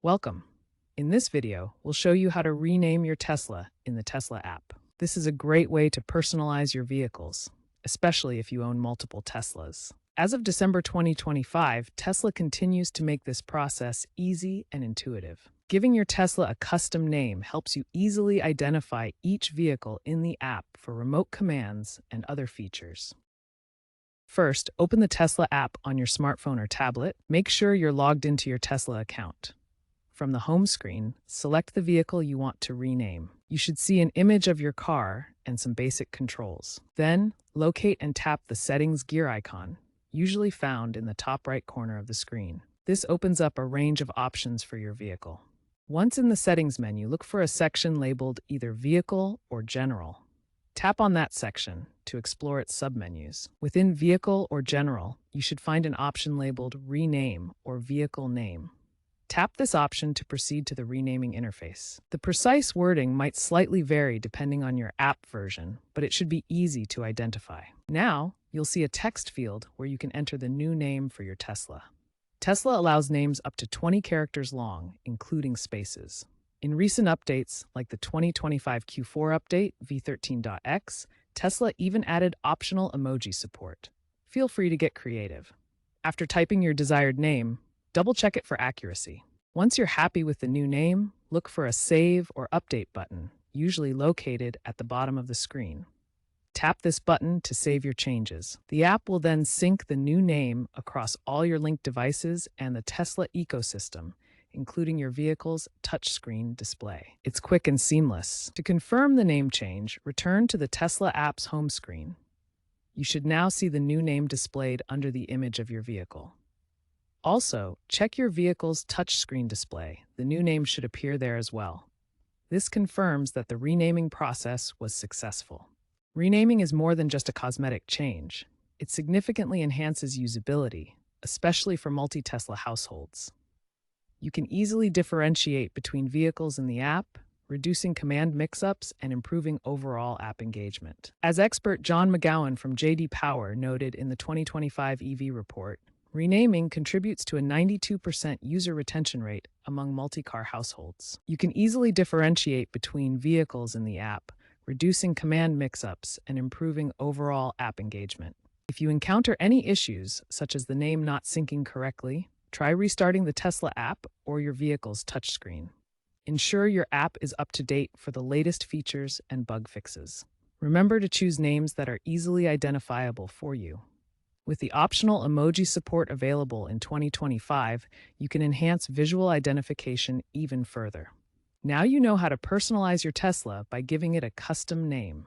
Welcome. In this video, we'll show you how to rename your Tesla in the Tesla app. This is a great way to personalize your vehicles, especially if you own multiple Teslas. As of December 2025, Tesla continues to make this process easy and intuitive. Giving your Tesla a custom name helps you easily identify each vehicle in the app for remote commands and other features. First, open the Tesla app on your smartphone or tablet. Make sure you're logged into your Tesla account. From the home screen, select the vehicle you want to rename. You should see an image of your car and some basic controls. Then, locate and tap the Settings gear icon, usually found in the top right corner of the screen. This opens up a range of options for your vehicle. Once in the Settings menu, look for a section labeled either Vehicle or General. Tap on that section to explore its submenus. Within Vehicle or General, you should find an option labeled Rename or Vehicle Name. Tap this option to proceed to the renaming interface. The precise wording might slightly vary depending on your app version, but it should be easy to identify. Now, you'll see a text field where you can enter the new name for your Tesla. Tesla allows names up to 20 characters long, including spaces. In recent updates, like the 2025 Q4 update, v13.x, Tesla even added optional emoji support. Feel free to get creative. After typing your desired name, double-check it for accuracy. Once you're happy with the new name, look for a Save or Update button, usually located at the bottom of the screen. Tap this button to save your changes. The app will then sync the new name across all your linked devices and the Tesla ecosystem, including your vehicle's touchscreen display. It's quick and seamless. To confirm the name change, return to the Tesla app's home screen. You should now see the new name displayed under the image of your vehicle. Also, check your vehicle's touchscreen display. The new name should appear there as well. This confirms that the renaming process was successful. Renaming is more than just a cosmetic change. It significantly enhances usability, especially for multi-Tesla households. You can easily differentiate between vehicles in the app, reducing command mix-ups and improving overall app engagement. As expert John McGowan from J.D. Power noted in the 2025 EV report, renaming contributes to a 92% user retention rate among multi-car households. You can easily differentiate between vehicles in the app, reducing command mix-ups and improving overall app engagement. If you encounter any issues, such as the name not syncing correctly, try restarting the Tesla app or your vehicle's touchscreen. Ensure your app is up to date for the latest features and bug fixes. Remember to choose names that are easily identifiable for you. With the optional emoji support available in 2025, you can enhance visual identification even further. Now you know how to personalize your Tesla by giving it a custom name.